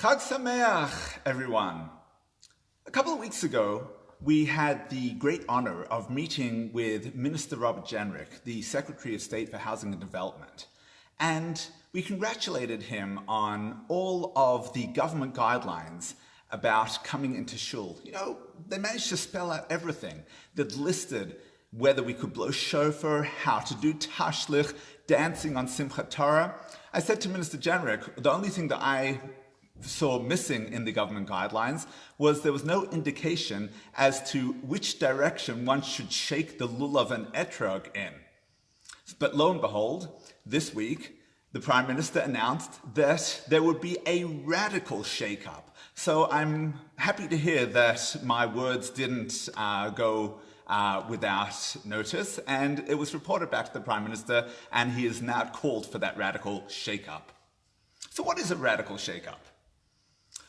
Chag Sameach, everyone. A couple of weeks ago, we had the great honor of meeting with Minister Robert Jenrick, the Secretary of State for Housing and Development. And we congratulated him on all of the government guidelines about coming into shul. You know, they managed to spell out everything that listed whether we could blow shofar, how to do tashlich, dancing on Simchat Torah. I said to Minister Jenrick, the only thing that I saw missing in the government guidelines was there was no indication as to which direction one should shake the lulav and etrog in. But lo and behold, this week, the Prime Minister announced that there would be a radical shake-up. So I'm happy to hear that my words didn't go without notice, and it was reported back to the Prime Minister, and he is now called for that radical shake-up. So what is a radical shake-up?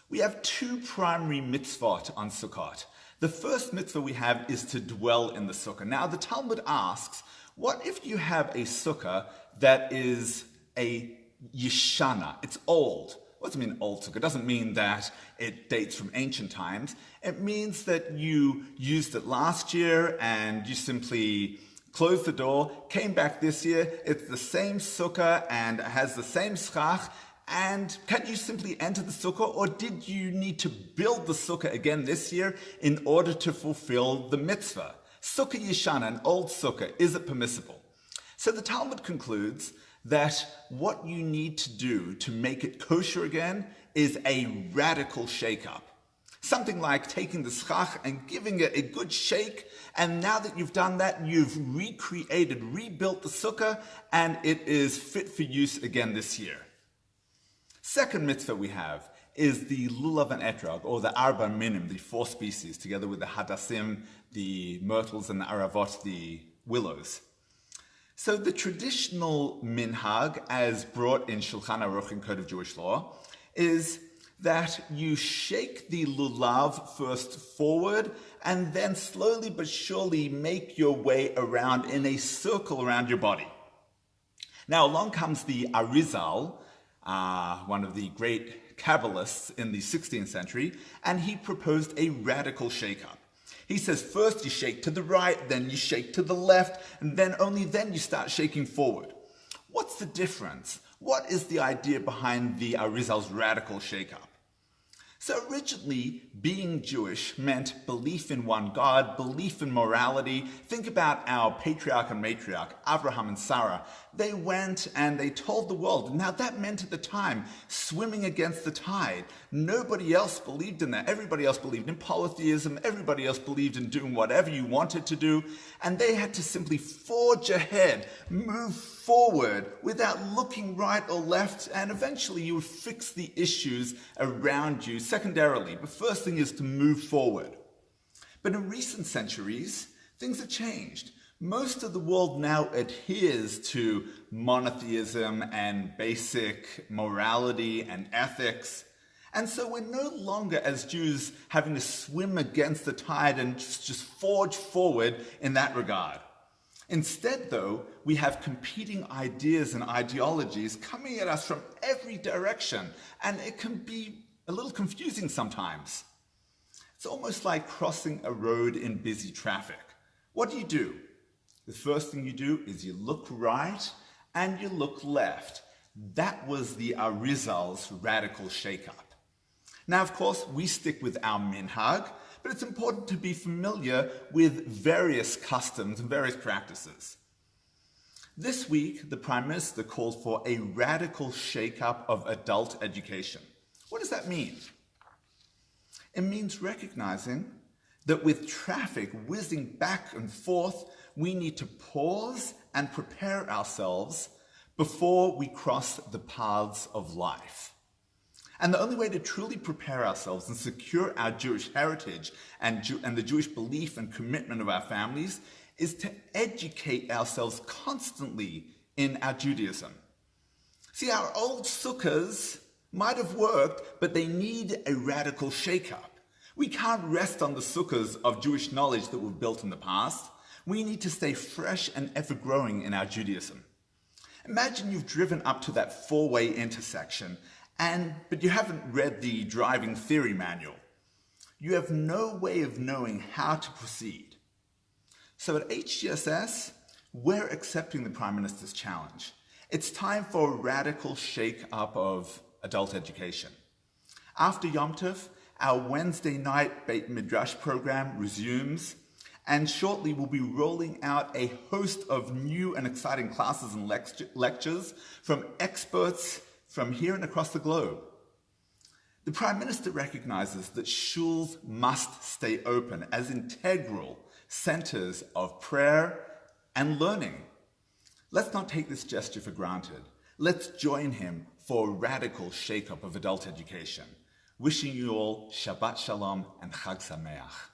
We have two primary mitzvot on Succot. The first mitzvah we have is to dwell in the sukkah. Now, the Talmud asks, what if you have a sukkah that is a yeshana? It's old. What does it mean, old sukkah? It doesn't mean that it dates from ancient times. It means that you used it last year and you simply closed the door, came back this year, it's the same sukkah and it has the same schach. And can you simply enter the sukkah, or did you need to build the sukkah again this year in order to fulfill the mitzvah? Sukkah yeshana, an old sukkah, is it permissible? So the Talmud concludes that what you need to do to make it kosher again is a radical shake-up. Something like taking the schach and giving it a good shake, and now that you've done that, you've rebuilt the sukkah, and it is fit for use again this year. Second mitzvah we have is the lulav and etrog, or the arba minim, the four species, together with the hadassim, the myrtles, and the aravot, the willows. So the traditional minhag, as brought in Shulchan Aruch in Code of Jewish Law, is that you shake the lulav first forward and then slowly but surely make your way around in a circle around your body. Now along comes the Arizal, one of the great Kabbalists in the 16th century, and he proposed a radical shake-up. He says first you shake to the right, then you shake to the left, and then only then you start shaking forward. What's the difference? What is the idea behind the Arizal's radical shake-up? So originally, being Jewish meant belief in one God, belief in morality. Think about our patriarch and matriarch, Abraham and Sarah. They went and they told the world. Now that meant at the time, swimming against the tide. Nobody else believed in that. Everybody else believed in polytheism. Everybody else believed in doing whatever you wanted to do. And they had to simply forge ahead, move forward without looking right or left, and eventually you would fix the issues around you secondarily. But first thing is to move forward. But in recent centuries, things have changed. Most of the world now adheres to monotheism and basic morality and ethics. And so we're no longer, as Jews, having to swim against the tide and just forge forward in that regard. Instead, though, we have competing ideas and ideologies coming at us from every direction, and it can be a little confusing sometimes. It's almost like crossing a road in busy traffic. What do? The first thing you do is you look right and you look left. That was the Arizal's radical shake-up. Now, of course, we stick with our minhag, but it's important to be familiar with various customs and various practices. This week, the Prime Minister called for a radical shake-up of adult education. What does that mean? It means recognizing that with traffic whizzing back and forth, we need to pause and prepare ourselves before we cross the paths of life. And the only way to truly prepare ourselves and secure our Jewish heritage and the Jewish belief and commitment of our families is to educate ourselves constantly in our Judaism. See, our old sukkahs might have worked, but they need a radical shake-up. We can't rest on the sukkahs of Jewish knowledge that were built in the past. We need to stay fresh and ever-growing in our Judaism. Imagine you've driven up to that four-way intersection But you haven't read the driving theory manual. You have no way of knowing how to proceed. So at HGSS, we're accepting the Prime Minister's challenge. It's time for a radical shake-up of adult education. After Yom Tov, our Wednesday night Beit Midrash program resumes, and shortly we'll be rolling out a host of new and exciting classes and lectures from experts from here and across the globe. The Prime Minister recognizes that shuls must stay open as integral centers of prayer and learning. Let's not take this gesture for granted. Let's join him for a radical shake-up of adult education. Wishing you all Shabbat Shalom and Chag Sameach.